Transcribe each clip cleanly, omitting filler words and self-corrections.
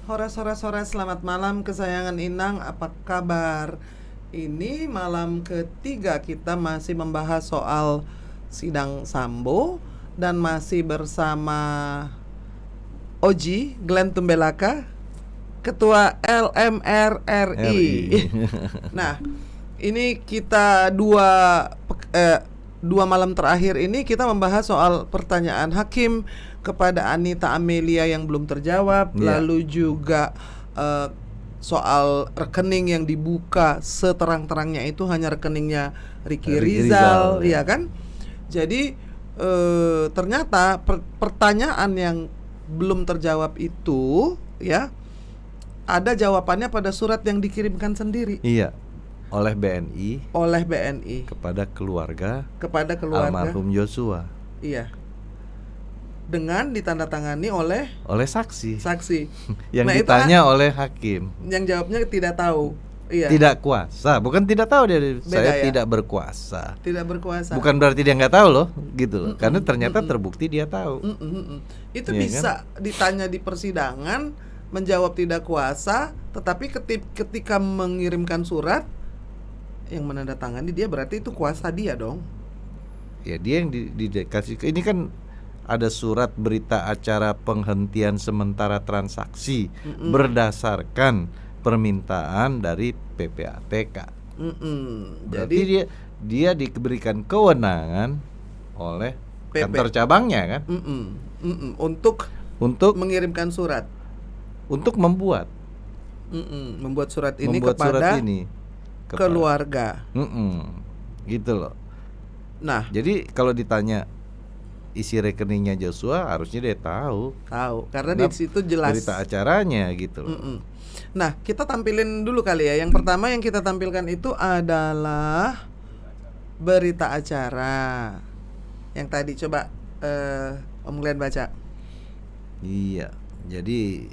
Sore, selamat malam kesayangan Inang, apa kabar? Ini malam ketiga kita masih membahas soal sidang Sambo dan masih bersama Oji Glenn Tumbelaka, Ketua LMRRI. Nah, ini kita dua malam terakhir ini kita membahas soal pertanyaan hakim kepada Anita Amelia yang belum terjawab, lalu juga soal rekening yang dibuka seterang-terangnya itu hanya rekeningnya Ricky Rizal, ya kan? Jadi ternyata pertanyaan yang belum terjawab itu, ya, ada jawabannya pada surat yang dikirimkan sendiri. Iya, oleh BNI kepada keluarga almarhum Joshua. Iya. Dengan ditandatangani oleh saksi. Yang nah, ditanya oleh hakim. Yang jawabnya tidak tahu. Iya. Tidak kuasa, bukan tidak tahu dia. Saya ya? Tidak berkuasa. Tidak berkuasa. Bukan berarti dia nggak tahu loh, gitu loh. Karena ternyata terbukti dia tahu. Itu ya, bisa kan? Ditanya di persidangan, menjawab tidak kuasa, tetapi ketika mengirimkan surat yang menandatangani dia, berarti itu kuasa dia dong. Ya, dia yang dikasih. Ini kan ada surat berita acara penghentian sementara transaksi berdasarkan permintaan dari PPATK. Berarti Jadi dia diberikan kewenangan oleh kantor cabangnya kan, untuk mengirimkan surat, untuk membuat surat ini kepada keluarga. Gitu loh. Nah, jadi kalau ditanya isi rekeningnya Joshua, harusnya dia tahu karena di situ jelas berita acaranya gitu loh. Nah, kita tampilin dulu kali ya. Yang pertama yang kita tampilkan itu adalah berita acara. Yang tadi coba Om Glenn baca. Iya. Jadi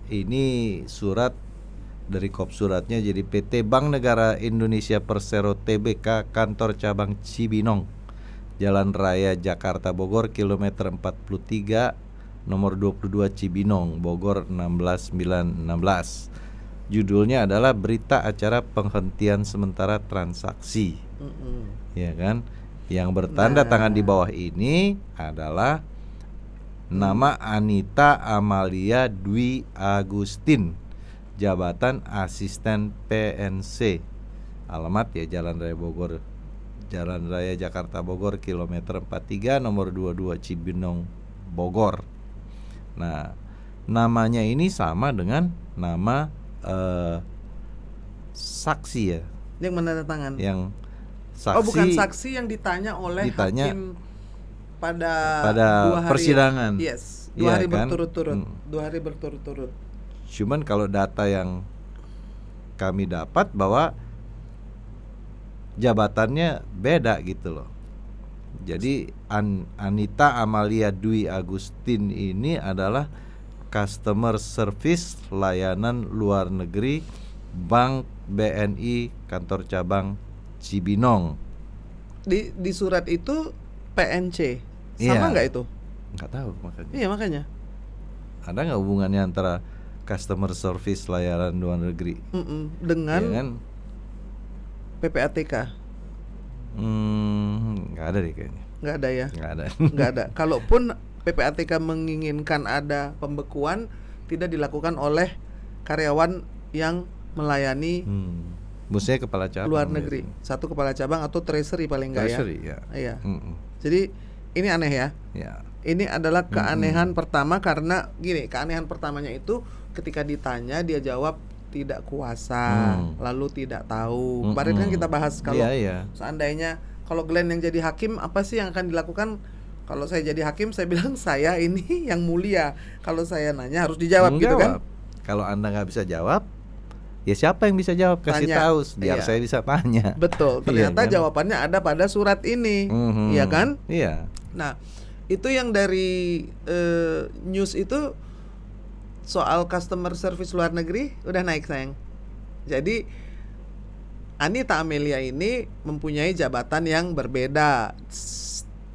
ini surat dari kop suratnya, jadi PT Bank Negara Indonesia Persero Tbk Kantor Cabang Cibinong, Jalan Raya Jakarta Bogor, kilometer 43, nomor 22 Cibinong, Bogor 16916. Judulnya adalah berita acara penghentian sementara transaksi. Ya kan? Yang bertanda tangan di bawah ini adalah nama Anita Amalia Dwi Agustin, jabatan asisten PNC. Alamat ya Jalan Raya Jakarta Bogor, kilometer 43, nomor 22 Cibinong, Bogor. Nah, namanya ini sama dengan nama saksi ya. Yang menandatangan. Yang saksi. Oh, bukan saksi yang ditanya oleh hakim pada 2 hari persidangan. Yes, 2 hari kan? berturut-turut. 2 hari berturut-turut. Cuman kalau data yang kami dapat bahwa jabatannya beda gitu loh. Jadi Anita Amalia Dwi Agustin ini adalah Customer Service Layanan Luar Negeri Bank BNI Kantor Cabang Cibinong. Di surat itu PNC sama nggak itu? Nggak tahu makanya. Iya makanya. Ada nggak hubungannya antara Customer Service Layanan Luar Negeri dengan PPATK? Nggak ada deh kayaknya. Nggak ada ya? Nggak ada. Kalaupun PPATK menginginkan ada pembekuan, tidak dilakukan oleh karyawan yang melayani maksudnya kepala cabang luar negeri. Satu kepala cabang atau treasury paling nggak ya? Treasury, ya. Iya. Jadi ini aneh ya? Ya. Ini adalah keanehan pertama, karena gini, keanehan pertamanya itu ketika ditanya dia jawab tidak kuasa, lalu tidak tahu. Kemarin kan kita bahas kalau seandainya kalau Glenn yang jadi hakim, apa sih yang akan dilakukan? Kalau saya jadi hakim, saya bilang saya ini yang mulia. Kalau saya nanya harus dijawab gitu kan? Kalau Anda nggak bisa jawab, ya siapa yang bisa jawab? Kasih tahu biar saya bisa tanya. Betul. Ternyata jawabannya ada pada surat ini, iya kan? Iya. Nah, itu yang dari news itu soal customer service luar negeri udah naik sayang. Jadi Anita Amelia ini mempunyai jabatan yang berbeda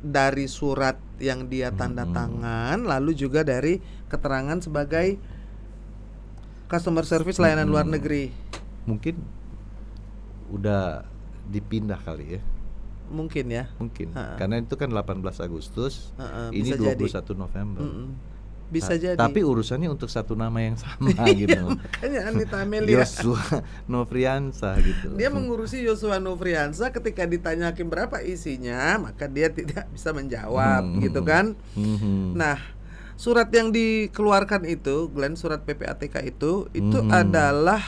dari surat yang dia tanda tangan, lalu juga dari keterangan sebagai Customer service layanan luar negeri. Mungkin udah dipindah kali ya. Mungkin ya. Mungkin. Karena itu kan 18 Agustus. Ini 21 November. Bisa jadi. Tapi urusannya untuk satu nama yang sama gitu. Makanya Anita Amelia. Joshua Nofriansah gitu. Dia mengurusi Joshua Nofriansah, ketika ditanya hakim berapa isinya, maka dia tidak bisa menjawab gitu kan. Nah, surat yang dikeluarkan itu, Glenn, surat PPATK itu adalah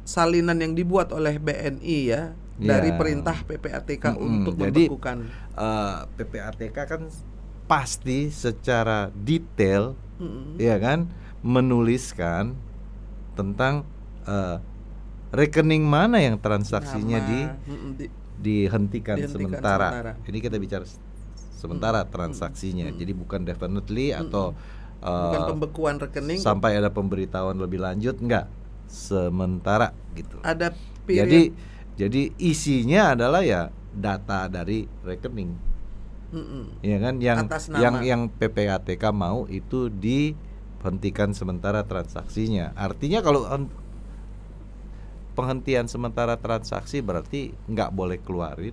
salinan yang dibuat oleh BNI ya, dari perintah PPATK untuk membekukan. PPATK kan pasti secara detail ya kan menuliskan tentang rekening mana yang transaksinya dihentikan sementara. Ini kita bicara sementara transaksinya. Jadi bukan definitely atau bukan pembekuan rekening sampai ada pemberitahuan lebih lanjut, enggak, sementara gitu. Ada period. Jadi isinya adalah ya data dari rekening. Ya kan, yang PPATK mau itu dihentikan sementara transaksinya. Artinya kalau penghentian sementara transaksi berarti nggak boleh keluarin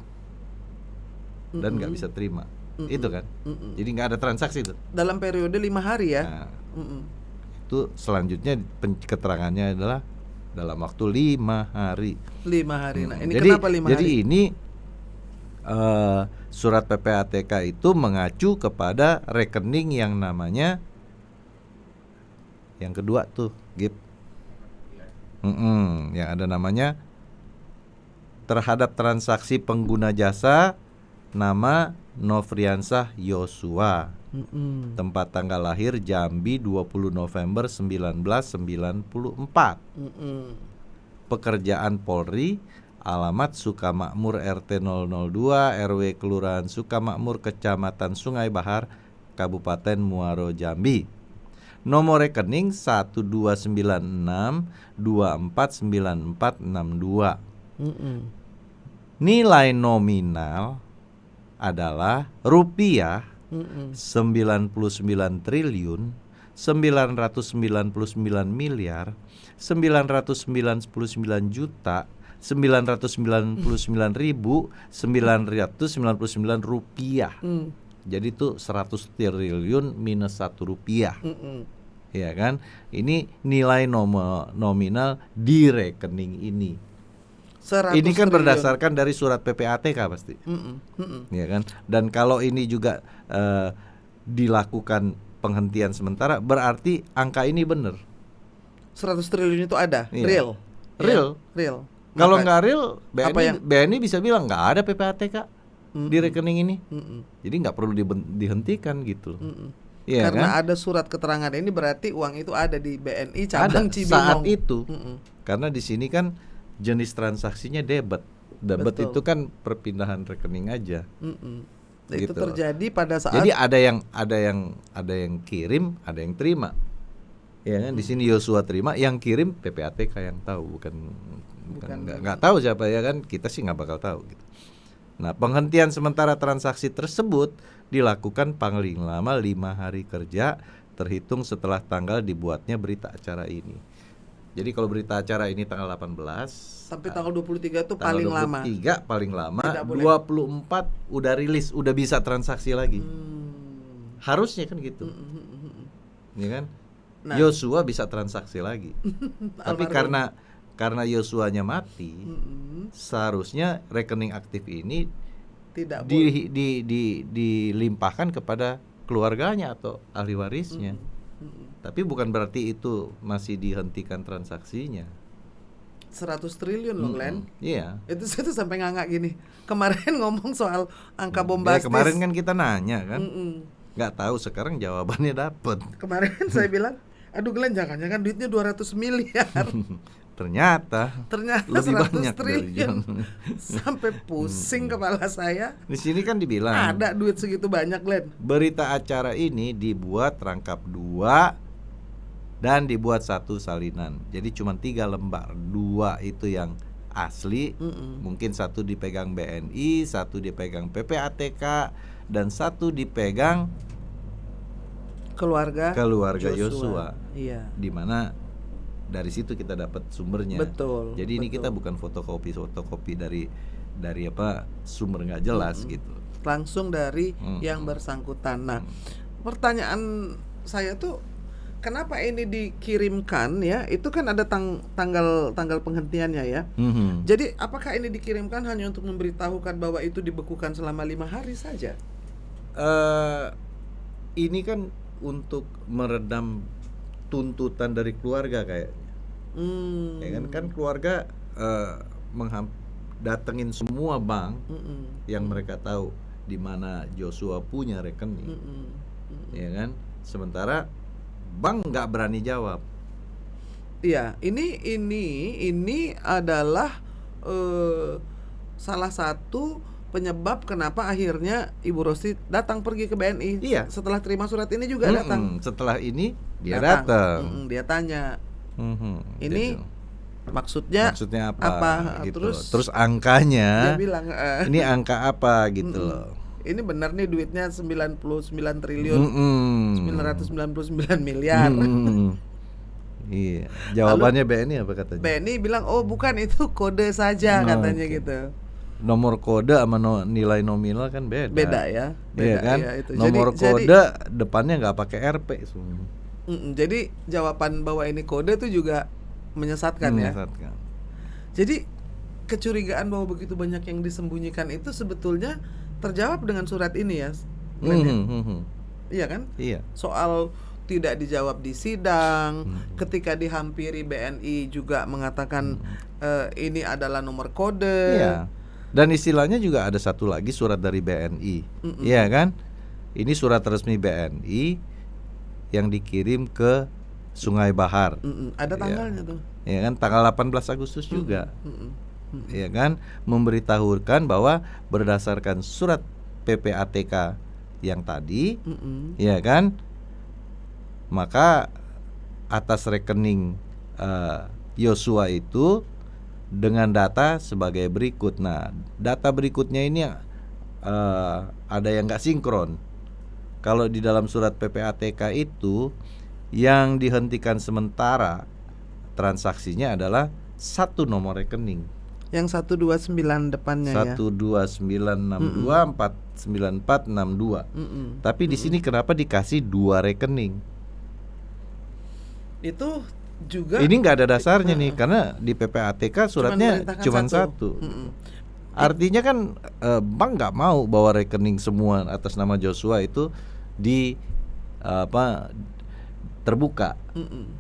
dan nggak bisa terima. Itu kan. Jadi nggak ada transaksi itu dalam periode 5 hari ya. Itu selanjutnya keterangannya adalah dalam waktu 5 hari. 5 hari. Nah, ini kenapa 5 hari? Jadi ini surat PPATK itu mengacu kepada rekening yang namanya yang kedua tuh, Gip. Yang ada namanya terhadap transaksi pengguna jasa nama Nofriansah Joshua. Tempat tanggal lahir Jambi 20 November 1994. Pekerjaan Polri, alamat Sukamakmur RT 002 RW Kelurahan Sukamakmur Kecamatan Sungai Bahar Kabupaten Muaro Jambi. Nomor rekening 1296249462. Nilai nominal adalah rupiah 99 triliun 999 miliar 999 juta 999.999 rupiah. Jadi itu 100 triliun minus 1 rupiah. Ya kan? Ini nilai nominal di rekening ini. Ini kan berdasarkan dari surat PPATK pasti. Ya kan? Dan kalau ini juga dilakukan penghentian sementara, berarti angka ini benar. 100 triliun itu ada, iya. Real. Kalau nggak real, BNI bisa bilang nggak ada PPATK di rekening ini. Jadi nggak perlu dihentikan gitu. Ya, karena kan? ada surat keterangan ini berarti uang itu ada di BNI cabang Cibinong saat itu. Karena di sini kan jenis transaksinya debit. Debit itu kan perpindahan rekening aja. Gitu. Itu terjadi pada saat. Jadi ada yang kirim, ada yang terima. Ya kan, di sini Joshua terima, yang kirim PPATK yang tahu, bukan nggak tahu siapa, ya kan, kita sih nggak bakal tahu gitu. Nah, penghentian sementara transaksi tersebut dilakukan paling lama 5 hari kerja terhitung setelah tanggal dibuatnya berita acara ini. Jadi kalau berita acara ini tanggal 18 sampai tanggal 23 itu paling lama. 23 paling lama, 24 udah rilis, udah bisa transaksi lagi. Harusnya kan gitu. Ya kan? Nah, Joshua bisa transaksi lagi. Tapi karena Yoshuanya mati, seharusnya rekening aktif ini tidak dilimpahkan kepada keluarganya atau ahli warisnya. Tapi bukan berarti itu masih dihentikan transaksinya. 100 triliun loh, Glenn. Iya. Itu saya tuh sampai ngangak gini. Kemarin ngomong soal angka bombastis. Ya, kemarin kan kita nanya kan. Nggak tahu, sekarang jawabannya dapet. Kemarin saya bilang, aduh Glenn, jangan-jangan duitnya 200 miliar. Ternyata lebih 100 banyak triliun. Sampai pusing kepala saya. Di sini kan dibilang ada duit segitu banyak, Glenn. Berita acara ini dibuat rangkap 2 dan dibuat 1 salinan. Jadi cuma 3 lembar. 2 itu yang asli, mungkin 1 dipegang BNI, 1 dipegang PPATK, dan 1 dipegang keluarga Yosua. Iya. Di mana dari situ kita dapat sumbernya. Betul. Jadi ini kita bukan fotokopi dari apa sumber nggak jelas gitu. Langsung dari yang bersangkutan. Nah, pertanyaan saya tuh kenapa ini dikirimkan ya? Itu kan ada tanggal penghentiannya ya. Jadi apakah ini dikirimkan hanya untuk memberitahukan bahwa itu dibekukan selama 5 hari saja? Ini kan untuk meredam tuntutan dari keluarga kayaknya. Ya kan keluarga datengin semua bank yang mereka tahu di mana Joshua punya rekening. Ya kan? Sementara bank nggak berani jawab. Iya, ini adalah salah satu penyebab kenapa akhirnya Ibu Rosti datang pergi ke BNI. Iya. Setelah terima surat ini juga datang. Setelah ini dia datang. Dia tanya. Ini gitu. maksudnya apa gitu. Terus angkanya. Dia bilang ini angka apa gitu loh. Ini benar nih duitnya 99 triliun 999 miliar. Iya. Jawabannya BNI apa katanya? BNI bilang oh bukan, itu kode saja katanya gitu. Nomor kode sama nilai nominal kan beda. Beda ya. Iya kan? Ya, itu. Nomor kode depannya nggak pakai RP semua. Jadi jawaban bahwa ini kode itu juga menyesatkan ya. Jadi kecurigaan bahwa begitu banyak yang disembunyikan itu sebetulnya terjawab dengan surat ini ya. Iya kan? Iya. Soal tidak dijawab di sidang, ketika dihampiri BNI juga mengatakan ini adalah nomor kode. Iya. Dan istilahnya juga ada satu lagi surat dari BNI. Iya kan? Ini surat resmi BNI yang dikirim ke Sungai Bahar. Ada tanggalnya tuh. Ya kan, tanggal 18 Agustus juga. Ya kan, memberitahukan bahwa berdasarkan surat PPATK yang tadi, ya kan, maka atas rekening Yosua itu dengan data sebagai berikut. Nah, data berikutnya ini ada yang nggak sinkron. Kalau di dalam surat PPATK itu yang dihentikan sementara transaksinya adalah satu nomor rekening. Yang 129 depannya ya. 12962 49462. Tapi di sini kenapa dikasih 2 rekening? Itu juga ini nggak ada dasarnya nih, karena di PPATK suratnya cuma satu. Artinya kan bank nggak mau bahwa rekening semua atas nama Joshua itu terbuka.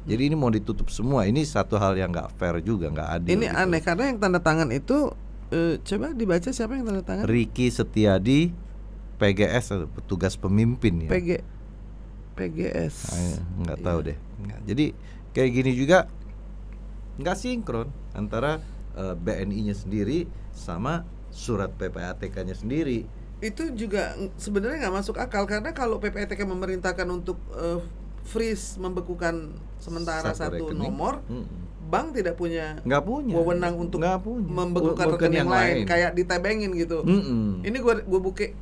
Jadi ini mau ditutup semua. Ini satu hal yang nggak fair juga, nggak adil. Ini gitu. Aneh karena yang tanda tangan itu coba dibaca siapa yang tanda tangan? Ricky Setiadi, PGS, petugas pemimpin ya. PGS. Nggak tahu deh. Jadi kayak gini juga nggak sinkron antara BNI-nya sendiri sama surat PPATK-nya sendiri. Itu juga sebenarnya nggak masuk akal, karena kalau PPATK memerintahkan untuk freeze, membekukan sementara satu nomor, bank tidak punya wewenang untuk membekukan rekening lain, kayak ditebengin gitu. Ini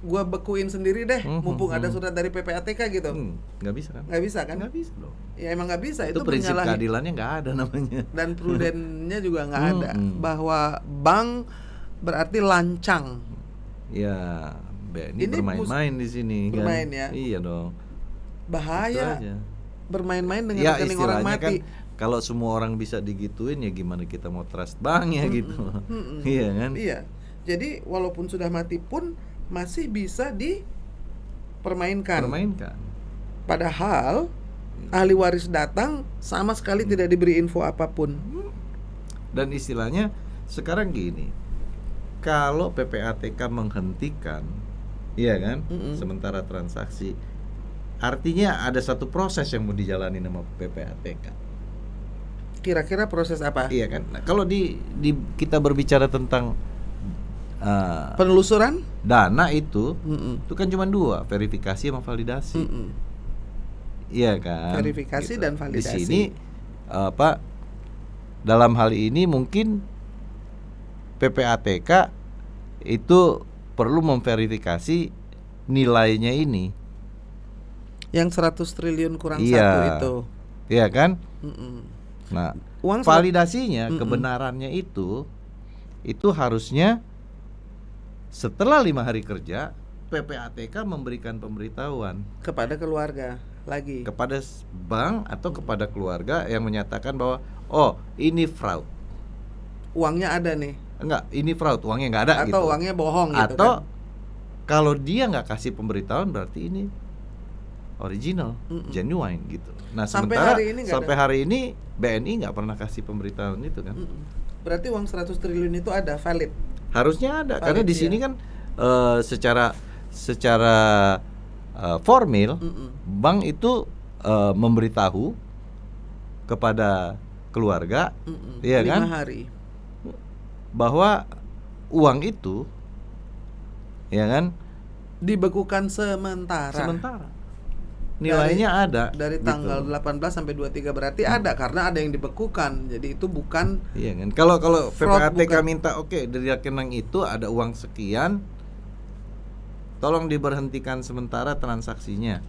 gua bekuin sendiri deh, mumpung ada surat dari PPATK gitu. Nggak bisa kan? Nggak bisa kan? Nggak bisa dong. Ya emang nggak bisa. Itu prinsip keadilannya nggak ada namanya. Dan prudennya juga nggak ada, bahwa bank berarti lancang. Ya, ini bermain-main di sini. Bermain kan? ya. Iya dong. Bahaya. Bermain-main dengan rekening orang mati. Kan, kalau semua orang bisa digituin ya gimana kita mau trust bank ya gitu. Iya kan? Iya. Jadi walaupun sudah mati pun masih bisa dipermainkan. Padahal ahli waris datang sama sekali tidak diberi info apapun. Dan istilahnya sekarang gini, kalau PPATK menghentikan, iya kan, sementara transaksi, artinya ada satu proses yang mau dijalani sama PPATK. Kira-kira proses apa? Iya kan. Nah, kalau kita berbicara tentang penelusuran dana itu kan cuma 2, verifikasi sama validasi. Iya kan. Verifikasi gitu. Dan validasi. Di sini dalam hal ini mungkin PPATK itu perlu memverifikasi nilainya ini. Yang 100 triliun kurang Iya. satu itu. Iya kan? Mm-mm. Nah, Uang validasinya, Mm-mm. kebenarannya itu harusnya setelah 5 hari kerja PPATK memberikan pemberitahuan kepada keluarga lagi. kepada bank atau kepada keluarga yang menyatakan bahwa oh ini fraud. Uangnya ada nih. Enggak, ini fraud, uangnya nggak ada Atau gitu. uangnya bohong gitu Atau kan. kalau dia nggak kasih pemberitahuan berarti ini original, Mm-mm. genuine gitu. Nah, Sampai sementara hari ini nggak sampai ada. hari ini BNI nggak pernah kasih pemberitahuan itu kan. Mm-mm. Berarti uang 100 triliun itu ada valid. Harusnya ada, Valid, karena di iya. sini kan secara formil Mm-mm. bank itu memberitahu kepada keluarga, Mm-mm. iya 5 kan, hari. bahwa uang itu, ya kan, Dibekukan sementara. nilainya ada Dari gitu. tanggal 18 sampai 23 berarti ada karena ada yang dibekukan. Jadi itu bukan Iya kan, kalau Fraud PPATK bukan. minta oke dari rekening itu ada uang sekian, tolong diberhentikan sementara transaksinya.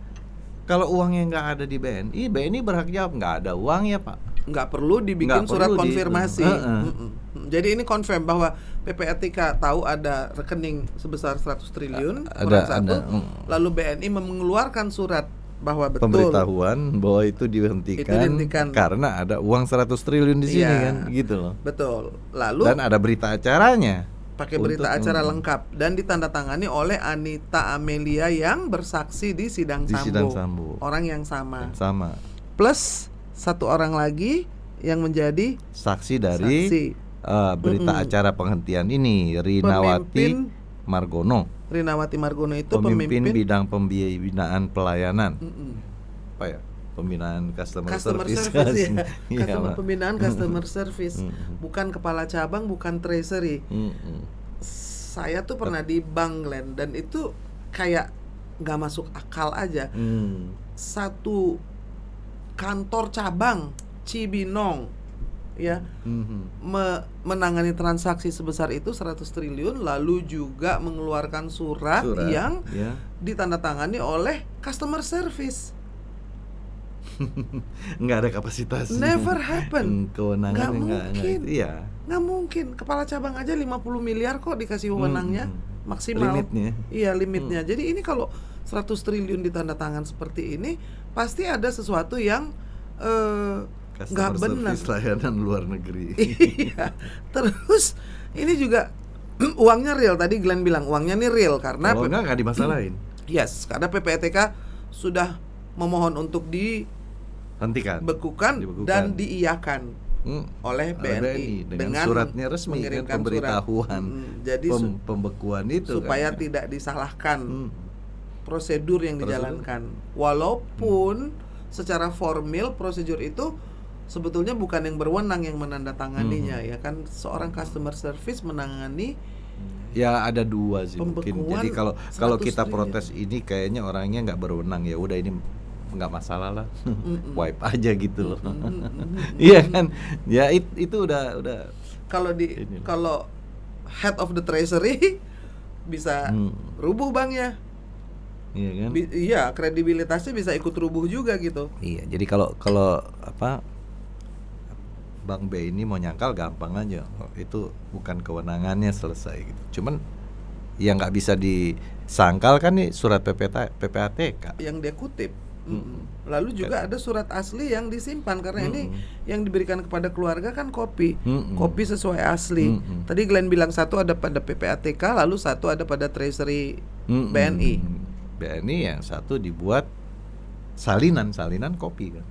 Kalau uangnya nggak ada di BNI berhak jawab nggak ada uang ya Pak. nggak perlu dibikin Nggak surat perlu konfirmasi. Heeh. Mm-mm. Jadi ini confirm bahwa PPATK tahu ada rekening sebesar 100 triliun kurang satu, lalu BNI mengeluarkan surat bahwa betul Pemberitahuan bahwa itu dihentikan, Itu dihentikan. karena ada uang 100 triliun di sini Iya. kan, gitu loh. betul. Lalu Dan ada berita acaranya. pakai berita untuk- acara lengkap dan ditandatangani oleh Anita Amelia yang bersaksi di sidang Di Sambo. sidang Sambo. Orang yang sama. Sama Plus satu orang lagi yang menjadi saksi dari saksi. berita Mm-mm. acara penghentian ini, Rinawati Pemimpin Margono, Rinawati Margono itu pemimpin pemimpin bidang pembinaan pelayanan. Mm-mm. Apa ya? Pembinaan customer customer service. service ya. Iya, Customer Pak. pembinaan customer service. Mm-mm. Bukan kepala cabang, bukan treasury. Mm-mm. Saya tuh pernah di bank, Glenn, dan itu kayak nggak masuk akal aja. Mm. Satu kantor cabang Cibinong ya Mhm. menangani transaksi sebesar itu 100 triliun lalu juga mengeluarkan surat yang ya. ditandatangani oleh customer service. Nggak ada kapasitas. Never happen. Kewenangannya Nggak nggak. mungkin. Iya. Nggak mungkin, kepala cabang aja 50 miliar kok dikasih wewenangnya maksimal. Limitnya. Iya, limitnya. Jadi ini kalau 100 triliun ditandatangan seperti ini pasti ada sesuatu yang nggak Customer benar. service layanan luar negeri. Iya. Terus ini juga uangnya real. Tadi Glenn bilang uangnya nih real karena Kalau nggak dimasalahin. yes, karena PPATK sudah memohon untuk Hentikan. dibekukan dan diiyakan oleh BNI dengan suratnya resmi kan, mengirimkan pemberitahuan. surat. Jadi pembekuan itu supaya kan. tidak disalahkan prosedur yang Prosedur. dijalankan. Walaupun secara formil prosedur itu sebetulnya bukan yang berwenang yang menandatanganinya ya kan, seorang customer service menangani. Ya ada dua sih mungkin. Pembekuan Jadi kalau 100 kita triliun. protes ini kayaknya orangnya nggak berwenang, ya udah ini nggak masalah lah. Wipe aja gitu loh. Iya kan? Ya itu udah Kalau Ini. kalau head of the treasury bisa rubuh banknya. iya kan? Iya, kredibilitasnya bisa ikut rubuh juga gitu. Iya, jadi kalau apa Bank B ini mau nyangkal gampang aja. Oh, itu bukan kewenangannya, selesai gitu. Cuman yang nggak bisa disangkal kan nih surat PPATK. Yang dia kutip. Lalu juga ada surat asli yang disimpan karena ini yang diberikan kepada keluarga kan kopi sesuai asli. Tadi Glenn bilang satu ada pada PPATK, lalu satu ada pada Treasury BNI. BNI yang satu dibuat salinan kopi kan.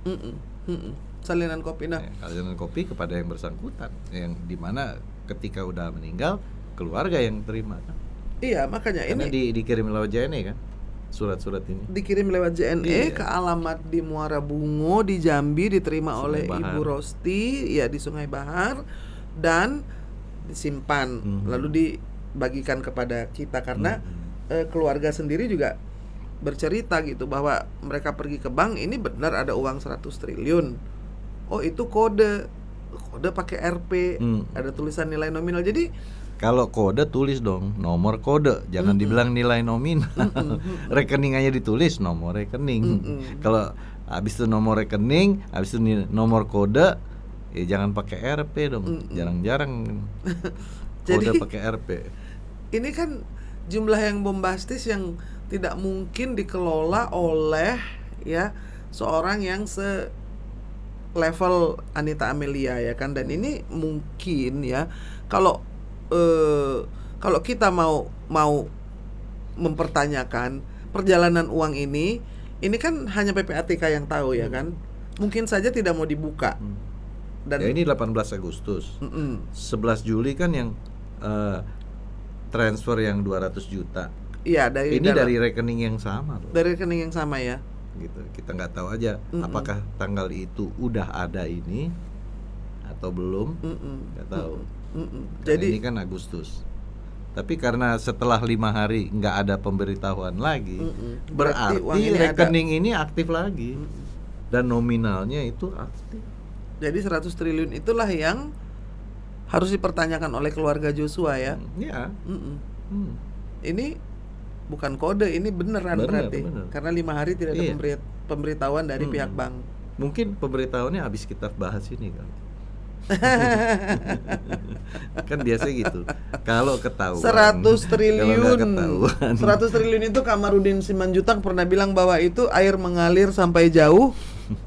Salinan kopi. Nah, Salinan kopi kepada yang bersangkutan, yang dimana ketika udah meninggal keluarga yang terima kan. iya makanya Karena ini dikirim lewat JNE kan. Surat-surat ini dikirim lewat JNE Iya. ke alamat di Muara Bungo di Jambi, diterima Sungai oleh Bahar. Ibu Rosti ya di Sungai Bahar dan disimpan lalu dibagikan kepada kita karena keluarga sendiri juga bercerita gitu bahwa mereka pergi ke bank, ini benar ada uang 100 triliun. Oh, itu kode pakai RP, ada tulisan nilai nominal. Jadi Kalau kode tulis dong nomor kode, jangan dibilang nilai nominal. Rekening aja ditulis nomor rekening. Kalau habis itu nomor rekening, habis itu nomor kode, ya jangan pakai RP dong. Jarang-jarang kode Jadi pakai RP. ini kan jumlah yang bombastis yang tidak mungkin dikelola oleh ya seorang yang level Anita Amelia ya kan, dan ini mungkin ya kalau kalau kita mau mempertanyakan perjalanan uang ini kan hanya PPATK yang tahu ya kan, mungkin saja tidak mau dibuka. Dan Ya ini 18 Agustus 11 Juli kan yang transfer yang 200 juta. iya dari rekening yang sama loh. dari rekening yang sama ya. Gitu. Kita nggak tahu aja apakah tanggal itu udah ada ini atau belum. Nggak tahu. Jadi ini kan Agustus. Tapi karena setelah 5 hari nggak ada pemberitahuan lagi, Berarti uang berarti ini rekening ini aktif lagi dan nominalnya itu aktif. jadi 100 triliun itulah yang harus dipertanyakan oleh keluarga Joshua ya. Ya. Ini bukan kode, ini beneran berarti. Karena 5 hari tidak ada pemberitahuan dari pihak bank. Mungkin pemberitahuannya habis kita bahas ini kan. Kan biasa gitu. Kalau ketahuan 100 triliun. 100 100 triliun itu Kamarudin Simanjuntak pernah bilang bahwa itu air mengalir sampai jauh.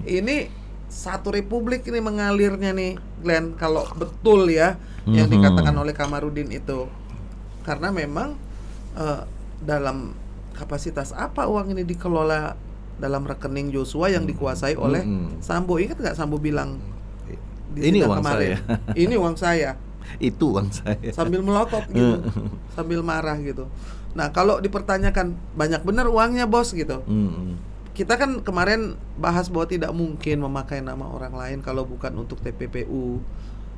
Ini satu republik ini mengalirnya nih, Glenn, kalau betul ya yang dikatakan oleh Kamarudin itu. Karena memang dalam kapasitas apa uang ini dikelola dalam rekening Joshua yang dikuasai oleh Sambo. Ingat nggak Sambo bilang ini uang kemarin, saya. ini uang saya. Itu uang saya. Sambil melotot gitu, sambil marah gitu. Nah kalau dipertanyakan banyak bener uangnya bos gitu. Kita kan kemarin bahas bahwa tidak mungkin memakai nama orang lain kalau bukan untuk TPPU.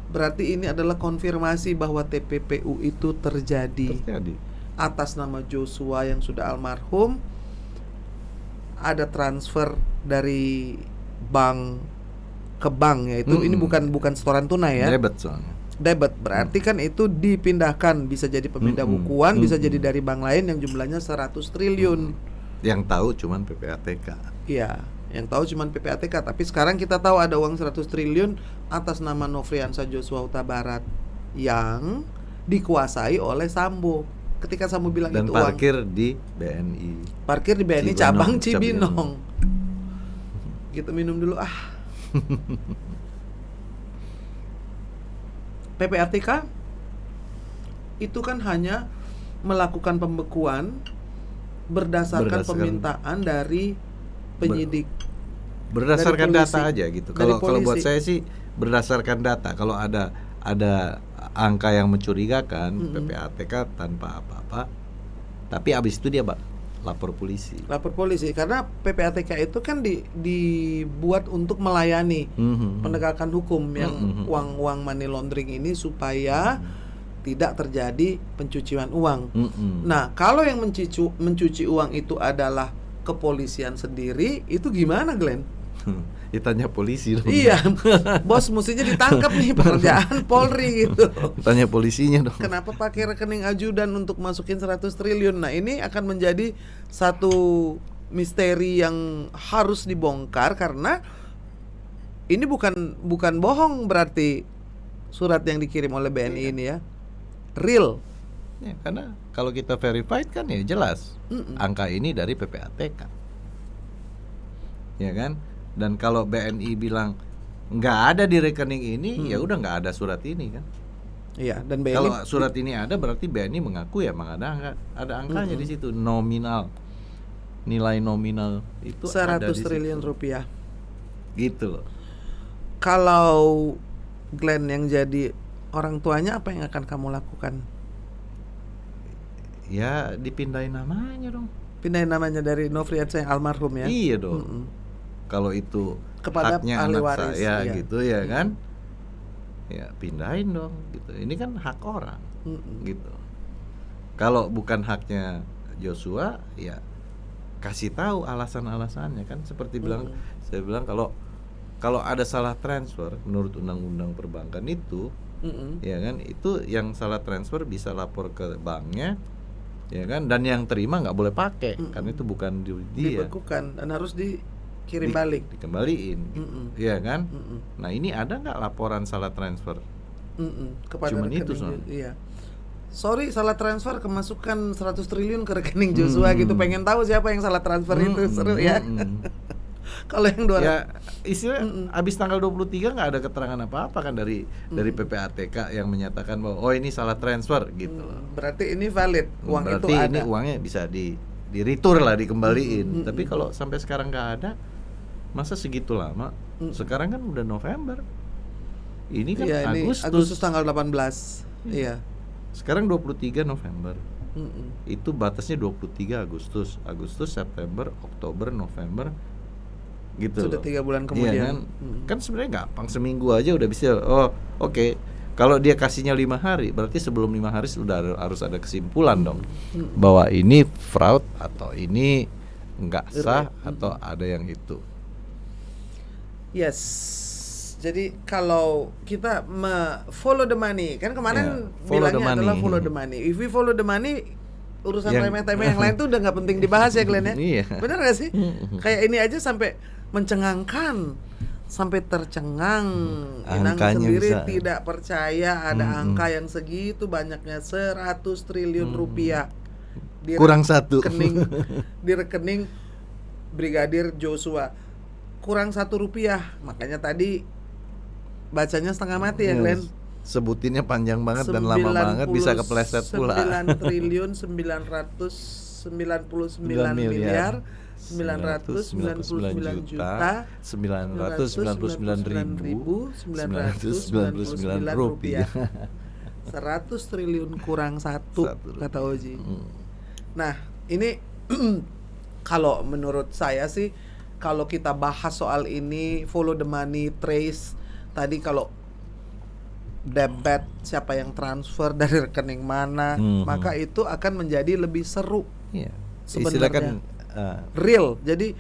Berarti ini adalah konfirmasi bahwa TPPU itu terjadi atas nama Joshua yang sudah almarhum. Ada transfer dari bank ke bank, yaitu ini bukan setoran tunai ya. Debit soalnya. Debit berarti kan itu dipindahkan, bisa jadi pemindah bukuan, bisa jadi dari bank lain yang jumlahnya 100 triliun. Yang tahu cuman PPATK. Iya, yang tahu cuman PPATK, tapi sekarang kita tahu ada uang 100 triliun atas nama Nofriansah Joshua Huta Barat yang dikuasai oleh Sambo. Ketika Sambo bilang dan itu parkir di BNI. Parkir di BNI cabang Cibinong. Gitu, minum dulu PPATK itu kan hanya melakukan pembekuan berdasarkan permintaan dari penyidik. Berdasarkan dari data aja gitu. Kalau buat saya sih berdasarkan data. Kalau ada angka yang mencurigakan, PPATK tanpa apa-apa. Tapi abis itu dia lapor polisi. Lapor polisi karena PPATK itu kan dibuat untuk melayani penegakan hukum yang uang money laundering ini supaya tidak terjadi pencucian uang. Nah, kalau yang mencuci uang itu adalah kepolisian sendiri, itu gimana, Glenn? Ditanya polisi dong. Iya, bos mestinya ditangkap nih, pekerjaan Polri gitu. Tanya polisinya dong. Kenapa pakai rekening ajudan untuk masukin 100 triliun? Nah, ini akan menjadi satu misteri yang harus dibongkar karena ini bukan bohong berarti surat yang dikirim oleh BNI ini ya. Real. Ya, karena kalau kita verified kan ya jelas. Angka ini dari PPATK. Ya kan? Dan kalau BNI bilang nggak ada di rekening ini, ya udah nggak ada surat ini kan. Iya, dan BNI kalau surat ini ada berarti BNI mengaku ya emang ada angkanya di situ, nominal, nilai nominal itu 100 ada di triliun situ. rupiah. Gitu loh. Kalau Glenn yang jadi orang tuanya, apa yang akan kamu lakukan? Ya dipindahin namanya dong. Pindahin namanya dari Nofriansah yang almarhum ya. Iya dong. Kalau itu kepada haknya ahli anak waris, saya iya. gitu ya kan, ya pindahin dong gitu. Ini kan hak orang gitu. Kalau bukan haknya Joshua, ya kasih tahu alasan-alasannya kan. Seperti saya bilang kalau ada salah transfer menurut undang-undang perbankan itu ya kan, itu yang salah transfer bisa lapor ke banknya, ya kan, dan yang terima nggak boleh pakai karena itu bukan duit dia, dibekukan dan harus dikirim balik, dikembaliin, ya kan. Nah ini ada nggak laporan salah transfer? Kepada Cuman itu iya. Sorry, salah transfer kemasukan 100 triliun ke rekening Joshua gitu. Pengen tahu siapa yang salah transfer itu, seru ya. Kalau yang 200 ya istilah abis tanggal 23 nggak ada keterangan apa-apa kan dari PPATK yang menyatakan bahwa oh ini salah transfer gitu. Berarti ini valid, uang berarti itu ada. Ini uangnya bisa di retur lah, dikembaliin. Tapi kalau sampai sekarang nggak ada, masa segitu lama? Sekarang kan udah November. Ini kan ya, Agustus tanggal 18. Iya. Sekarang 23 November. Itu batasnya 23 Agustus, September, Oktober, November. Gitu. Sudah 3 bulan kemudian. Iya kan? Kan sebenarnya gampang, seminggu aja udah bisa. Oh, oke. Kalau dia kasihnya 5 hari, berarti sebelum 5 hari sudah harus ada kesimpulan dong. Bahwa ini fraud atau ini enggak sah atau ada yang itu. Yes. Jadi kalau kita follow the money, kan kemarin bilangnya adalah follow the money. If we follow the money, urusan remeh-temeh yang lain tuh udah nggak penting dibahas ya Glenn ya. Iya. Bener nggak sih? Kayak ini aja sampai mencengangkan, sampai tercengang. Inang sendiri bisa tidak percaya ada angka yang segitu banyaknya 100 triliun rupiah di kurang satu di rekening Brigadir Joshua. Kurang 1 rupiah. Makanya tadi bacanya setengah mati ya Glenn. Sebutinnya panjang banget dan lama banget, bisa kepleset pula. 9 triliun 999 miliar 999 juta 999.999 rupiah. 100 triliun kurang 1 kata Oji. Nah ini kalau menurut saya sih, kalau kita bahas soal ini, follow the money, trace tadi, kalau debit siapa yang transfer dari rekening mana, maka itu akan menjadi lebih seru. Sebenarnya real. Jadi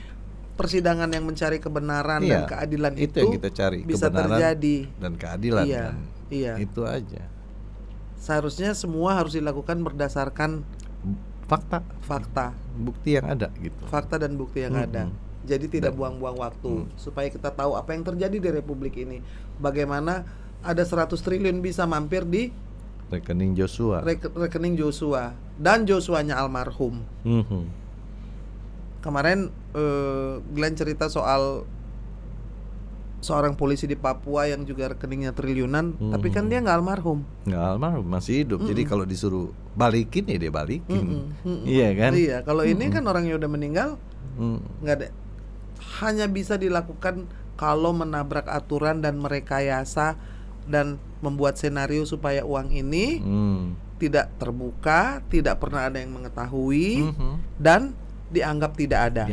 persidangan yang mencari kebenaran dan keadilan itu yang kita cari, bisa terjadi dan keadilan. Iya. Itu aja. Seharusnya semua harus dilakukan berdasarkan fakta, bukti yang ada gitu. Fakta dan bukti yang ada. Jadi tidak buang-buang waktu, supaya kita tahu apa yang terjadi di Republik ini. Bagaimana ada 100 triliun bisa mampir di rekening Joshua, rekening Joshua dan Joshuanya almarhum. Kemarin Glenn cerita soal seorang polisi di Papua yang juga rekeningnya triliunan, tapi kan dia nggak almarhum. Nggak almarhum, masih hidup. Jadi kalau disuruh balikin ya dia balikin. Iya kan? Iya. Kalau ini kan orangnya udah meninggal, nggak ada. Hanya bisa dilakukan kalau menabrak aturan dan merekayasa dan membuat senario supaya uang ini tidak terbuka, tidak pernah ada yang mengetahui, dan dianggap tidak ada.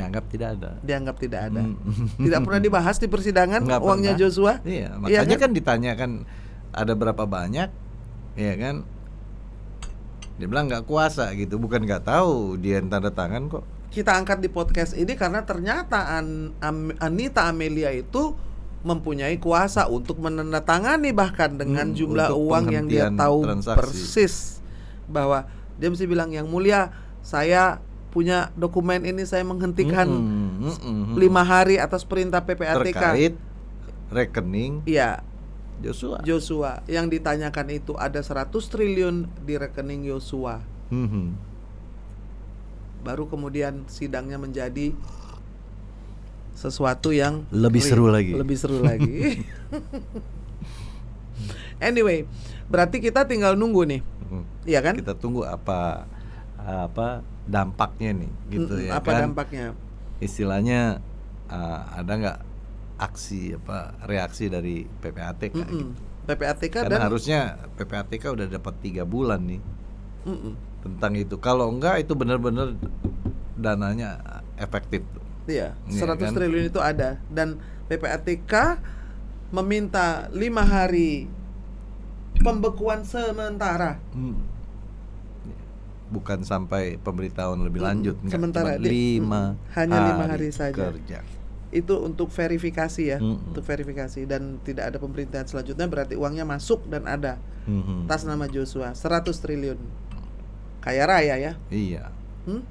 Tidak pernah dibahas di persidangan uangnya Joshua. Iya, makanya kan ditanyakan ada berapa banyak, ya kan? Dia bilang nggak kuasa gitu, bukan nggak tahu, dia yang tanda tangan kok. Kita angkat di podcast ini karena ternyata Anita Amelia itu mempunyai kuasa untuk menandatangani bahkan dengan jumlah uang yang dia tahu persis, bahwa dia mesti bilang, yang mulia, saya punya dokumen ini, saya menghentikan 5 hari atas perintah PPATK terkait rekening Joshua. Yang ditanyakan itu ada 100 triliun di rekening Joshua. Baru kemudian sidangnya menjadi sesuatu yang lebih seru lagi. Anyway, berarti kita tinggal nunggu nih. Iya kan? Kita tunggu apa dampaknya nih gitu ya. Apa kan? Dampaknya? Istilahnya ada nggak reaksi dari PPATK gitu. PPATK karena harusnya PPATK udah dapat 3 bulan nih tentang itu. Kalau enggak, itu benar-benar dananya efektif. Iya, 100 triliun itu ada, dan PPATK meminta 5 hari pembekuan sementara. Bukan sampai pemberitahuan lebih lanjut, sementara hanya 5 hari saja. kerja. itu untuk verifikasi ya, Mm-mm. untuk verifikasi, dan tidak ada pemerintahan selanjutnya, berarti uangnya masuk dan ada atas nama Joshua 100 triliun. Kaya raya ya. Iya. Hmm?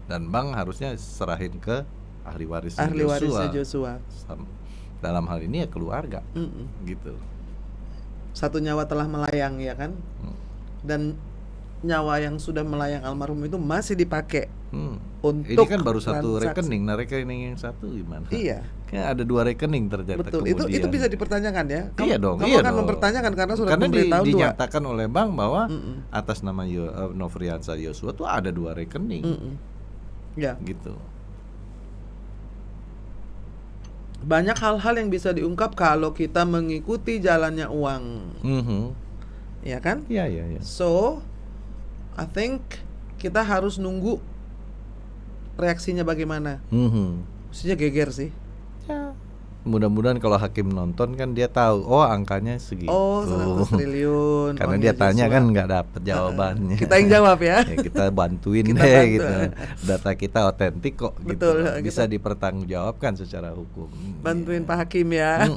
Dan bank harusnya serahin ke ahli warisnya Ahli warisnya Joshua. Joshua. Dalam hal ini ya keluarga, Mm-mm. gitu. Satu nyawa telah melayang ya kan, dan nyawa yang sudah melayang almarhum itu masih dipakai untuk Ini kan baru satu transaksi. rekening, nah rekening yang satu gimana? Iya. Kan ada 2 rekening ternyata. Betul, kemudian. itu bisa dipertanyakan ya. Iya dong, kamu iya akan dong. mempertanyakan karena sudah Karena memberitahu 2. dinyatakan oleh bank bahwa Mm-mm. atas nama Nofriansah Yosua tuh ada 2 rekening, Mm-mm. Ya. gitu. Banyak hal-hal yang bisa diungkap kalau kita mengikuti jalannya uang, ya kan? Iya, iya, iya. So, I think kita harus nunggu reaksinya bagaimana. Mestinya geger sih. Ya. Mudah-mudahan kalau hakim nonton kan dia tahu, oh angkanya segitu. Oh, 100 triliun. Karena uangnya dia tanya Joshua. kan nggak dapet jawabannya. Kita yang jawab ya. Ya, kita bantuin Kita deh bantu. gitu. Data kita otentik kok. Betul, gitu. Bisa kita- dipertanggungjawabkan secara hukum. Bantuin Pak Hakim ya.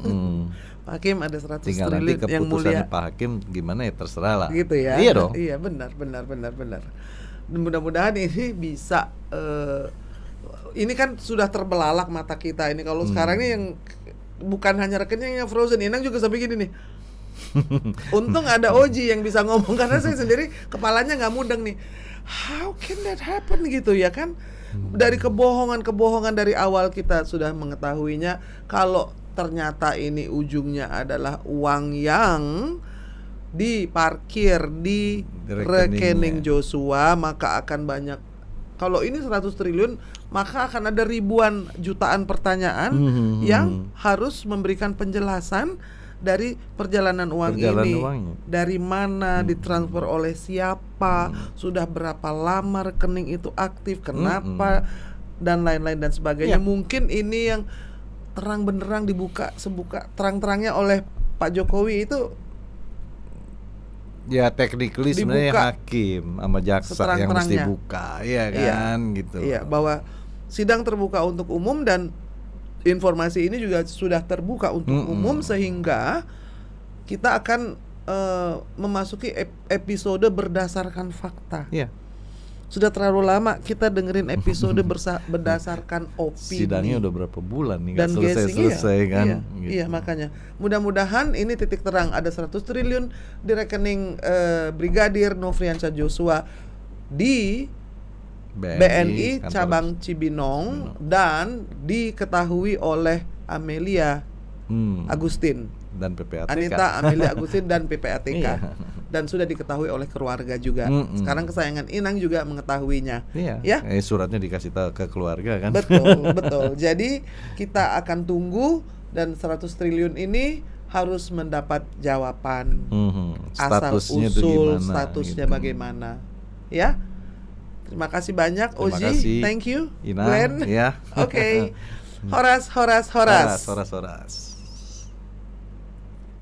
Pak Hakim ada 100 Tinggal nanti triliun yang keputusannya mulia. Pak Hakim gimana ya terserah lah. Gitu ya. Iya dong. Iya, benar. Mudah-mudahan ini bisa ini kan sudah terbelalak mata kita ini. Kalau sekarang ini yang bukan hanya rekeningnya frozen, Inang juga sampai gini nih. Untung ada Oji yang bisa ngomong, karena saya sendiri kepalanya nggak mudeng nih. How can that happen gitu ya kan? Dari kebohongan dari awal kita sudah mengetahuinya. Kalau ternyata ini ujungnya adalah uang yang diparkir di rekening Joshua, maka akan banyak. Kalau ini 100 triliun, maka akan ada ribuan jutaan pertanyaan yang harus memberikan penjelasan dari perjalanan uang ini. Uangnya. Dari mana ditransfer oleh siapa, sudah berapa lama rekening itu aktif, kenapa, dan lain-lain dan sebagainya. Ya. Mungkin ini yang terang benderang dibuka sebuka terang-terangnya oleh Pak Jokowi itu. Ya technically sebenarnya Dibuka hakim sama jaksa yang mesti buka, ya kan, gitu. Iya, bahwa sidang terbuka untuk umum dan informasi ini juga sudah terbuka untuk umum, sehingga kita akan memasuki episode berdasarkan fakta. Iya. Sudah terlalu lama kita dengerin episode berdasarkan opini. Sidangnya udah berapa bulan nih Dan nggak selesai kan? Iya, Gitu. iya, makanya mudah-mudahan ini titik terang, ada 100 triliun di rekening Brigadir Nofriansah Joshua di BNI kantor cabang Cibinong dan diketahui oleh Amelia Agustin, dan PPATK. Anita Amelia Agustin dan PPATK. Iya. Dan sudah diketahui oleh keluarga juga. Sekarang kesayangan Inang juga mengetahuinya. Iya. Ya. Suratnya dikasih tahu ke keluarga kan. Betul. Jadi kita akan tunggu, dan 100 triliun ini harus mendapat jawaban. Asal Statusnya tuh usul gimana, statusnya gitu. bagaimana. Ya. Terima kasih banyak Terima Oji. kasih, Thank you. Inang, Glenn. ya. Oke. Horas. Horas.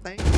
Thank